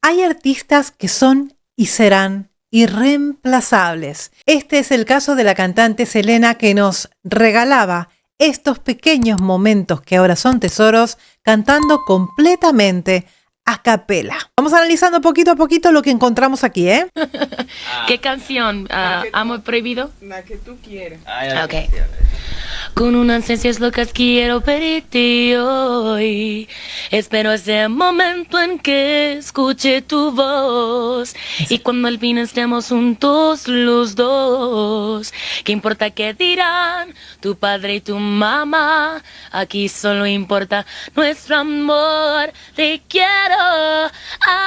Hay artistas que son y serán irreemplazables. Este es el caso de la cantante Selena, que nos regalaba estos pequeños momentos que ahora son tesoros, cantando completamente a capela. Vamos analizando poquito a poquito lo que encontramos aquí, ¿eh? ¿Qué canción? ¿Amor Prohibido? La que tú quieras. Ok. Con unas ansias locas quiero pedirte hoy. Espero ese momento en que escuche tu voz. Y cuando al fin estemos juntos los dos, ¿qué importa qué dirán tu padre y tu mamá? Aquí solo importa nuestro amor. Te quiero.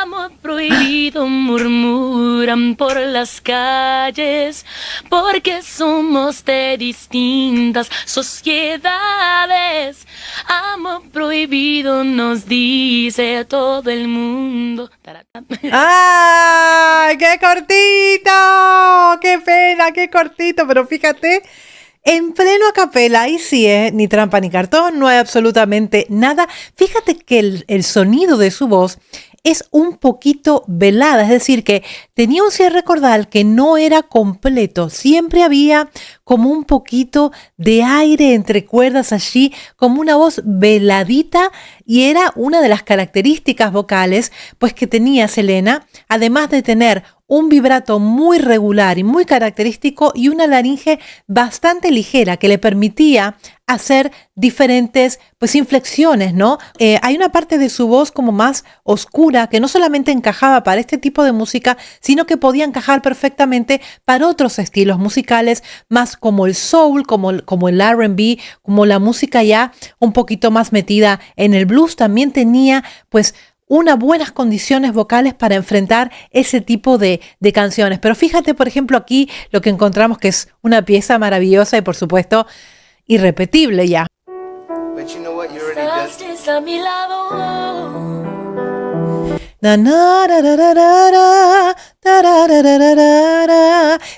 Amor prohibido murmuran por las calles, porque somos de distintas sociedades. Amor prohibido nos dice todo el mundo. ¡Ay, qué cortito! ¡Qué pena, qué cortito! Pero fíjate, en pleno a capela, ahí sí, ni trampa ni cartón, no hay absolutamente nada. Fíjate que el sonido de su voz es un poquito velada, es decir, que tenía un cierre cordal que no era completo, siempre había como un poquito de aire entre cuerdas allí, como una voz veladita, y era una de las características vocales pues que tenía Selena, además de tener un vibrato muy regular y muy característico y una laringe bastante ligera que le permitía hacer diferentes pues inflexiones, ¿no? Hay una parte de su voz como más oscura que no solamente encajaba para este tipo de música, sino que podía encajar perfectamente para otros estilos musicales, más como el soul, como el R&B, como la música ya un poquito más metida en el blues. También tenía pues unas buenas condiciones vocales para enfrentar ese tipo de canciones. Pero fíjate, por ejemplo, aquí lo que encontramos, que es una pieza maravillosa y por supuesto irrepetible ya. But you know what, you already did. A mi lado.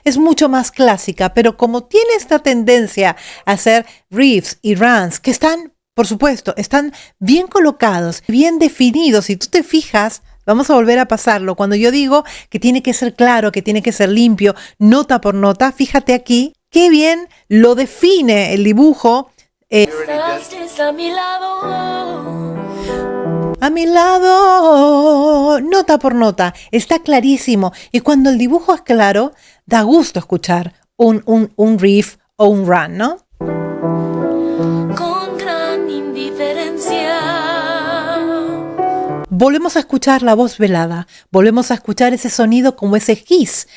Es mucho más clásica, pero como tiene esta tendencia a hacer riffs y runs que están, por supuesto, están bien colocados, bien definidos. Si tú te fijas, vamos a volver a pasarlo. Cuando yo digo que tiene que ser claro, que tiene que ser limpio, nota por nota, fíjate aquí qué bien lo define el dibujo. A mi lado. A mi lado, nota por nota, está clarísimo. Y cuando el dibujo es claro, da gusto escuchar un riff o un run, ¿no? Con gran indiferencia. Volvemos a escuchar la voz velada, volvemos a escuchar ese sonido como ese hiss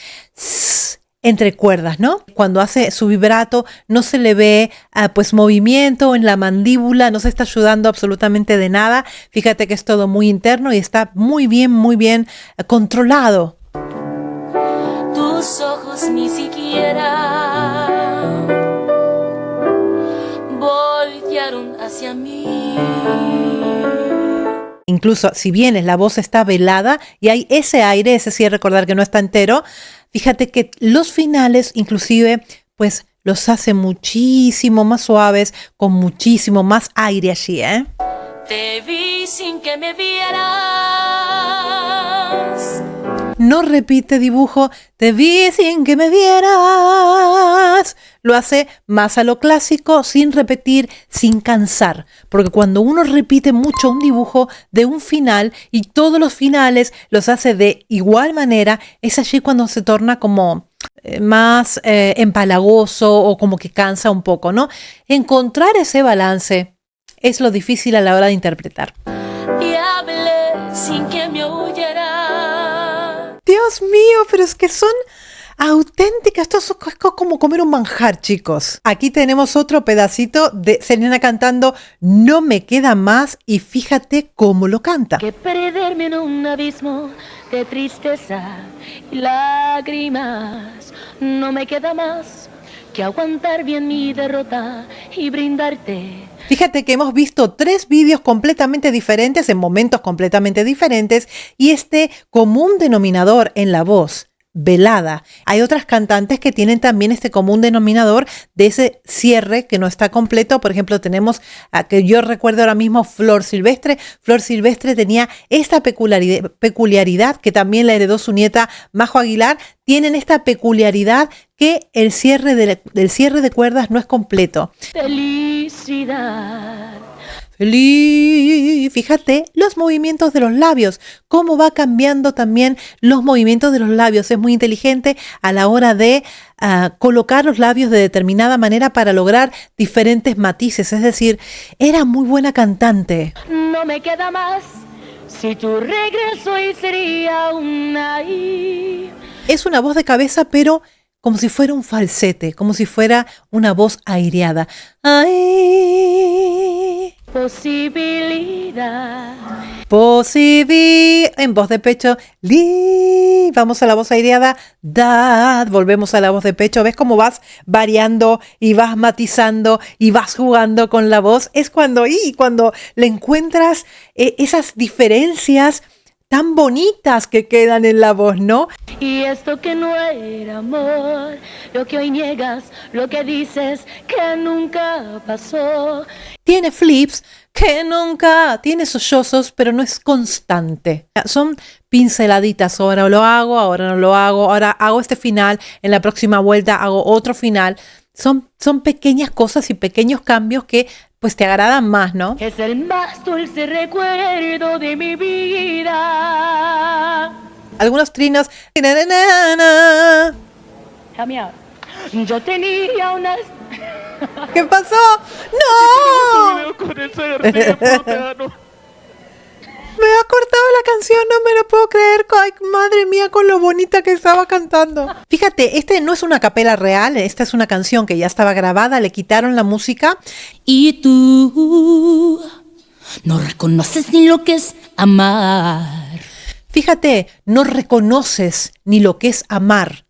entre cuerdas, ¿no? Cuando hace su vibrato no se le ve pues movimiento en la mandíbula, no se está ayudando absolutamente de nada. Fíjate que es todo muy interno y está muy bien controlado. Tus ojos ni siquiera voltearon hacia mí. Incluso si bien la voz está velada y hay ese aire, ese sí, recordar que no está entero, fíjate que los finales inclusive pues los hace muchísimo más suaves, con muchísimo más aire allí, ¿eh? Te vi sin que me vieras. No repite dibujo, te vi sin que me vieras. Lo hace más a lo clásico, sin repetir, sin cansar. Porque cuando uno repite mucho un dibujo de un final y todos los finales los hace de igual manera, es allí cuando se torna como más empalagoso o como que cansa un poco, ¿no? Encontrar ese balance es lo difícil a la hora de interpretar. Y hablé sin que me oyera. Dios mío, pero es que son auténticas. Esto es como comer un manjar, chicos. Aquí tenemos otro pedacito de Selena cantando No me queda más, y fíjate cómo lo canta. Que perderme en un abismo de tristeza y lágrimas. No me queda más que aguantar bien mi derrota y brindarte. Fíjate que hemos visto 3 vídeos completamente diferentes, en momentos completamente diferentes, y este común denominador en la voz velada. Hay otras cantantes que tienen también este común denominador de ese cierre que no está completo. Por ejemplo, tenemos a que yo recuerdo ahora mismo Flor Silvestre. Flor Silvestre tenía esta peculiaridad que también la heredó su nieta Majo Aguilar. Tienen esta peculiaridad que el cierre del cierre de cuerdas no es completo. Felicidad. Fíjate los movimientos de los labios, cómo va cambiando también los movimientos de los labios. Es muy inteligente a la hora de colocar los labios de determinada manera para lograr diferentes matices. Es decir, era muy buena cantante. No me queda más, si tu regreso hoy sería una... Es una voz de cabeza, pero como si fuera un falsete, como si fuera una voz aireada. Ay. Posibilidad. En voz de pecho. Vamos a la voz aireada. Volvemos a la voz de pecho. ¿Ves cómo vas variando y vas matizando y vas jugando con la voz? Es cuando le encuentras esas diferencias tan bonitas que quedan en la voz, ¿no? Y esto que no era amor, lo que hoy niegas, lo que dices que nunca pasó. Tiene flips que nunca, tiene sollozos, pero no es constante. Son pinceladitas, ahora lo hago, ahora no lo hago, ahora hago este final, en la próxima vuelta hago otro final. Son pequeñas cosas y pequeños cambios que pues te agradan más, ¿no? Es el más dulce recuerdo de mi vida. Algunos trinos. Help me out. Yo tenía unas... ¿Qué pasó? ¡No! Me ha cortado la canción, no me lo puedo creer. Ay, madre mía, con lo bonita que estaba cantando. Fíjate, este no es una capela real, esta es una canción que ya estaba grabada, le quitaron la música. Y tú no reconoces ni lo que es amar. Fíjate, no reconoces ni lo que es amar.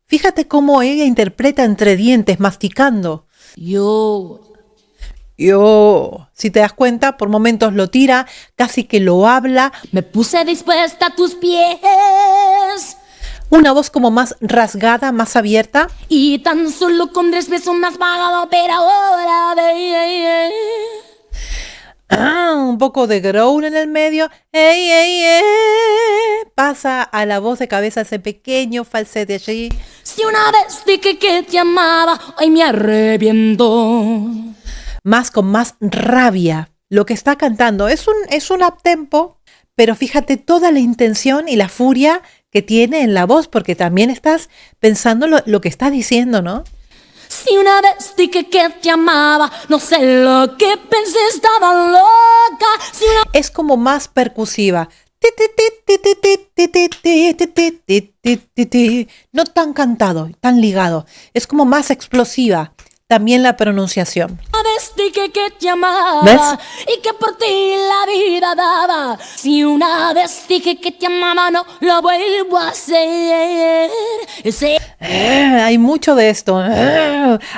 Fíjate cómo ella interpreta entre dientes, masticando. Yo, si te das cuenta, por momentos lo tira, casi que lo habla. me puse dispuesta a tus pies. Una voz como más rasgada, más abierta. Y tan solo con 3 besos me has pagado, pero ahora de... Un poco de growl en el medio. Pasa a la voz de cabeza, ese pequeño falsete allí. Si una vez dije que te amaba, hoy me arrepiento. Más con más rabia. Lo que está cantando es un uptempo, pero fíjate toda la intención y la furia que tiene en la voz, porque también estás pensando lo que está diciendo, ¿no? Si una vez dije que te amaba, no sé lo que pensé, estaba loca. Es como más percusiva. No tan cantado, tan ligado. Es como más explosiva. También la pronunciación. Una vez dije que te amaba. ¿Ves? Y que por ti la vida daba. Si una vez dije que te amaba, no lo vuelvo a hacer. Hay mucho de esto.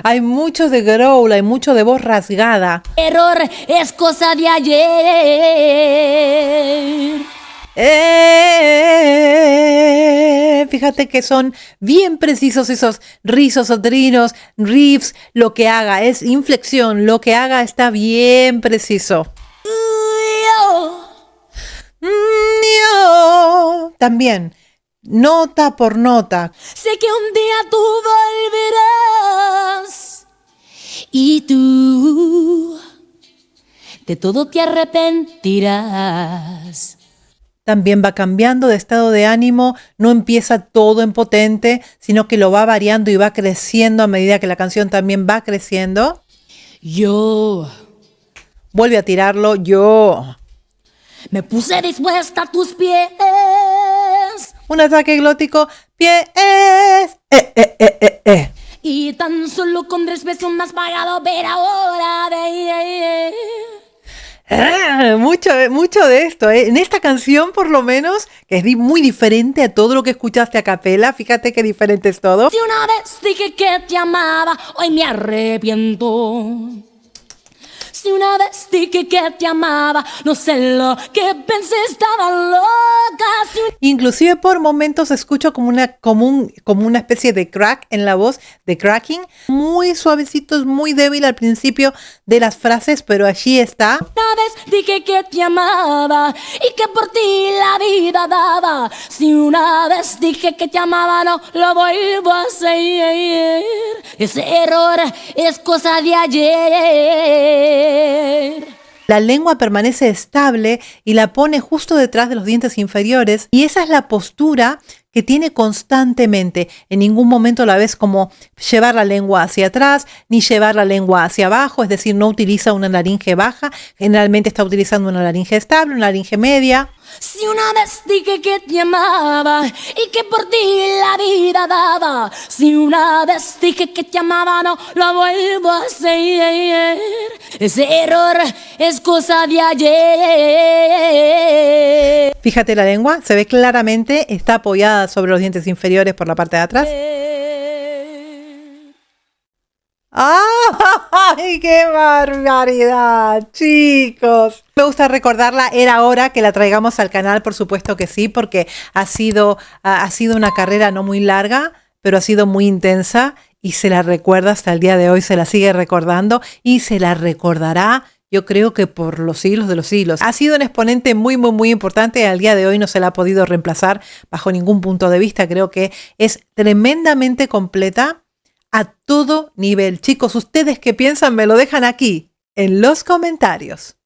Hay mucho de growl, hay mucho de voz rasgada. Error es cosa de ayer. Fíjate que son bien precisos esos rizos o trinos, riffs, lo que haga es inflexión, lo que haga está bien preciso. También, nota por nota. Sé que un día tú volverás y tú de todo te arrepentirás. También va cambiando de estado de ánimo, no empieza todo en potente, sino que lo va variando y va creciendo a medida que la canción también va creciendo. Yo vuelve a tirarlo, yo me puse dispuesta a tus pies. Un ataque glótico, pies. Y tan solo con 3 besos me has pagado, pero ahora de... Mucho de esto, en esta canción por lo menos, que es muy diferente a todo lo que escuchaste a capela. Fíjate qué diferente es todo. Si una vez dije que te amaba, hoy me arrepiento. Si una vez dije que te amaba, no sé lo que pensé, estaba loca. Inclusive por momentos escucho como una especie de crack en la voz, de cracking, muy suavecito, muy débil al principio de las frases, pero allí está. Una vez dije que te amaba y que por ti la vida daba. Si una vez dije que te amaba, no lo vuelvo a hacer. Ese error es cosa de ayer. La lengua permanece estable y la pone justo detrás de los dientes inferiores, y esa es la postura que tiene constantemente. En ningún momento la ves como llevar la lengua hacia atrás ni llevar la lengua hacia abajo, es decir, no utiliza una laringe baja, generalmente está utilizando una laringe estable, una laringe media. Si una vez dije que te amaba y que por ti la vida daba. Si una vez dije que te amaba, no lo vuelvo a hacer. Ese error es cosa de ayer. Fíjate la lengua, se ve claramente, está apoyada sobre los dientes inferiores por la parte de atrás. ¡Ay, qué barbaridad, chicos! Me gusta recordarla, era hora que la traigamos al canal, por supuesto que sí, porque ha sido una carrera no muy larga, pero ha sido muy intensa y se la recuerda hasta el día de hoy, se la sigue recordando y se la recordará, yo creo que por los siglos de los siglos. Ha sido un exponente muy, muy, muy importante y al día de hoy no se la ha podido reemplazar bajo ningún punto de vista. Creo que es tremendamente completa a todo nivel. Chicos, ¿ustedes qué piensan? Me lo dejan aquí en los comentarios.